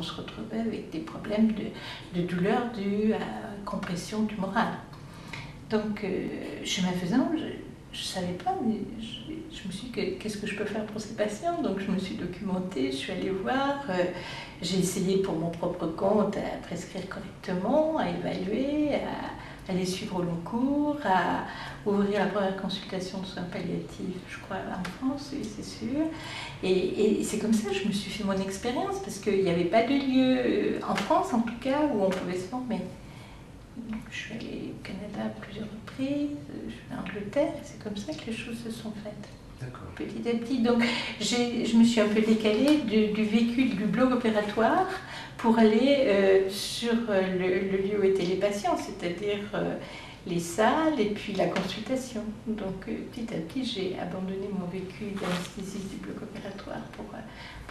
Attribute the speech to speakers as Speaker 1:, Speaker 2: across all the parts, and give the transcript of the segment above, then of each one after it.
Speaker 1: on se retrouvait avec des problèmes de douleur due à compression tumorale. Donc, chemin faisant, je ne savais pas, mais je me suis dit, qu'est-ce que je peux faire pour ces patients? Donc je me suis documentée, je suis allée voir, j'ai essayé pour mon propre compte à prescrire correctement, à évaluer, à aller suivre au long cours, à ouvrir la première consultation de soins palliatifs, je crois, en France, oui, c'est sûr. Et c'est comme ça que je me suis fait mon expérience, parce qu'il n'y avait pas de lieu, en France en tout cas, où on pouvait se former. Donc, je suis allée au Canada à plusieurs reprises, je suis allée en Angleterre, et c'est comme ça que les choses se sont faites. Petit à petit. Donc, je me suis un peu décalée du vécu du bloc opératoire pour aller sur le lieu où étaient les patients, c'est-à-dire les salles et puis la consultation. Donc, petit à petit, j'ai abandonné mon vécu d'anesthésiste du bloc opératoire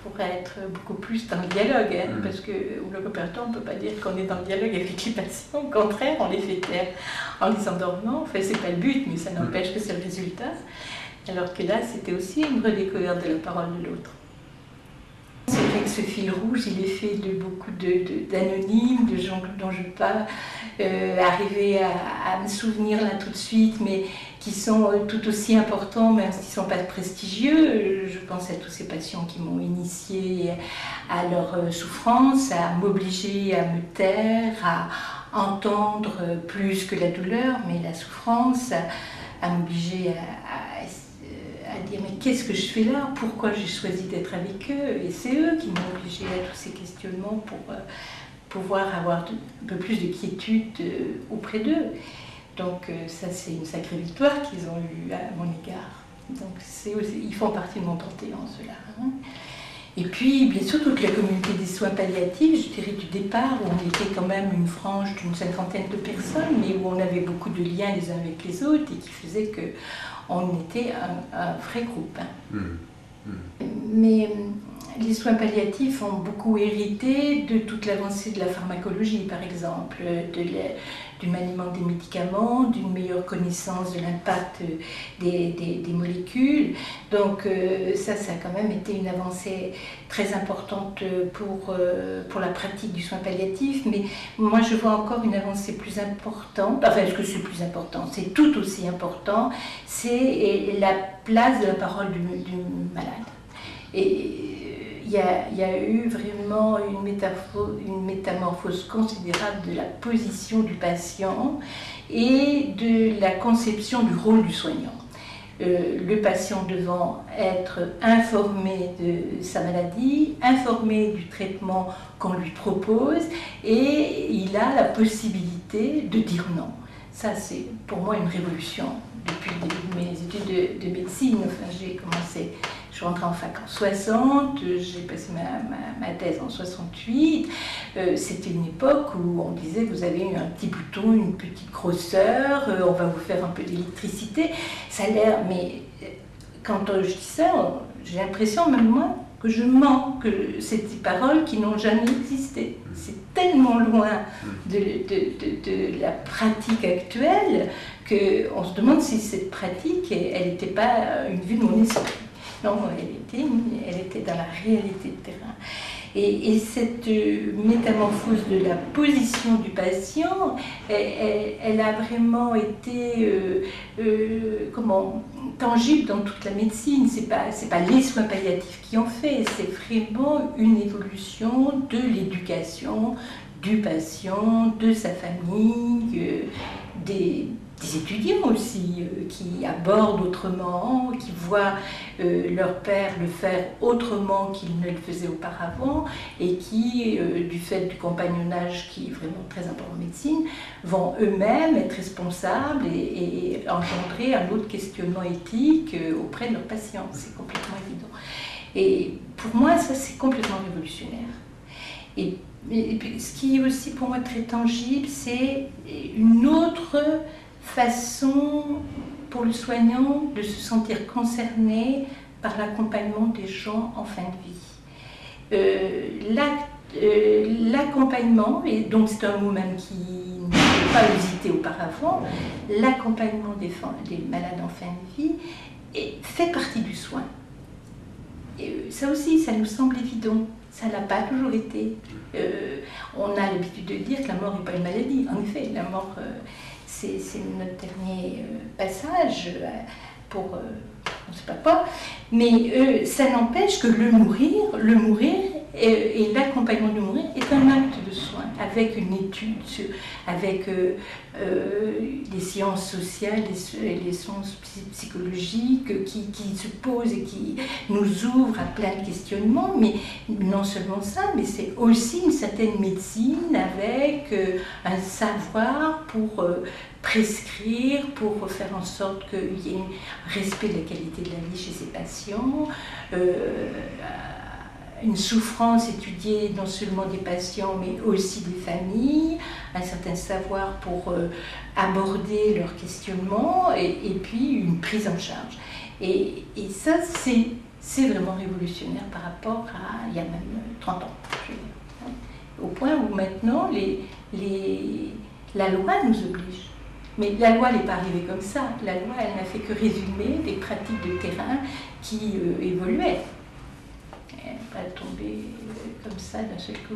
Speaker 1: pour être beaucoup plus dans le dialogue, hein, parce qu'au bloc opératoire, on ne peut pas dire qu'on est dans le dialogue avec les patients, au contraire, on les fait taire en les endormant. Enfin, c'est pas le but, mais ça n'empêche que c'est le résultat. Alors que là, c'était aussi une redécouverte de la parole de l'autre. C'est vrai que ce fil rouge, il est fait de beaucoup d'anonymes, de gens dont je ne peux pas arriver à me souvenir là tout de suite, mais qui sont tout aussi importants, même s'ils ne sont pas prestigieux. Je pense à tous ces patients qui m'ont initié à leur souffrance, à m'obliger à me taire, à entendre plus que la douleur, mais la souffrance, à m'obliger à dire mais qu'est-ce que je fais là? Pourquoi j'ai choisi d'être avec eux? Et c'est eux qui m'ont obligée à tous ces questionnements pour pouvoir avoir un peu plus de quiétude auprès d'eux. Donc ça c'est une sacrée victoire qu'ils ont eue à mon égard. Donc ils font partie de mon panthéon, ceux-là. Hein. Et puis, bien sûr, toute la communauté des soins palliatifs, je dirais du départ, où on était quand même une frange d'une 50aine de personnes, mais où on avait beaucoup de liens les uns avec les autres et qui faisait qu'on était un vrai groupe. Hein. Mais les soins palliatifs ont beaucoup hérité de toute l'avancée de la pharmacologie, par exemple, du maniement des médicaments, d'une meilleure connaissance de l'impact des molécules. Donc ça a quand même été une avancée très importante pour la pratique du soin palliatif, mais moi je vois encore une avancée plus importante, enfin est-ce que c'est plus important? C'est tout aussi important, c'est la place de la parole du malade. Et il y a eu vraiment une métamorphose considérable de la position du patient et de la conception du rôle du soignant. Le patient devant être informé de sa maladie, informé du traitement qu'on lui propose, et il a la possibilité de dire non. Ça, c'est pour moi une révolution. Depuis le début de mes études de médecine, enfin, j'ai commencé, je suis rentrée en fac en 60, j'ai passé ma thèse en 68. C'était une époque où on disait vous avez un petit bouton, une petite grosseur, on va vous faire un peu d'électricité. Ça a l'air, mais quand je dis ça, j'ai l'impression même moi que je mens, que c'est des paroles qui n'ont jamais existé. C'est tellement loin de la pratique actuelle qu'on se demande si cette pratique, elle n'était pas une vue de mon esprit. Non, elle était dans la réalité de terrain. Et cette métamorphose de la position du patient, elle a vraiment été tangible dans toute la médecine. C'est pas les soins palliatifs qui ont fait, c'est vraiment une évolution de l'éducation du patient, de sa famille, des étudiants aussi, qui abordent autrement, qui voient leur père le faire autrement qu'il ne le faisait auparavant, et qui, du fait du compagnonnage qui est vraiment très important en médecine, vont eux-mêmes être responsables et engendrer un autre questionnement éthique auprès de leurs patients. C'est complètement évident. Et pour moi, ça, c'est complètement révolutionnaire. Et puis, ce qui est aussi pour moi très tangible, c'est une autre façon pour le soignant de se sentir concerné par l'accompagnement des gens en fin de vie. L'accompagnement, et donc c'est un mot même qui n'avait pas hésité auparavant, l'accompagnement des malades en fin de vie fait partie du soin. Et ça aussi, ça nous semble évident. Ça n'a pas toujours été. On a l'habitude de dire que la mort n'est pas une maladie. En effet, la mort, c'est notre dernier passage pour on ne sait pas quoi. Mais ça n'empêche que le mourir et l'accompagnement du mourir est un acte de soin, avec une étude, avec les sciences sociales, les sciences psychologiques qui se posent et qui nous ouvrent à plein de questionnements. Mais non seulement ça, mais c'est aussi une certaine médecine avec un savoir pour prescrire, pour faire en sorte qu'il y ait un respect de la qualité de la vie chez ces patients, une souffrance étudiée non seulement des patients mais aussi des familles, un certain savoir pour aborder leurs questionnements et puis une prise en charge. Et ça, c'est vraiment révolutionnaire par rapport à il y a même 30 ans, je veux dire, au point où maintenant la loi nous oblige. Mais la loi n'est pas arrivée comme ça. La loi, elle n'a fait que résumer des pratiques de terrain qui évoluaient. Elle n'est pas tombée comme ça d'un seul coup.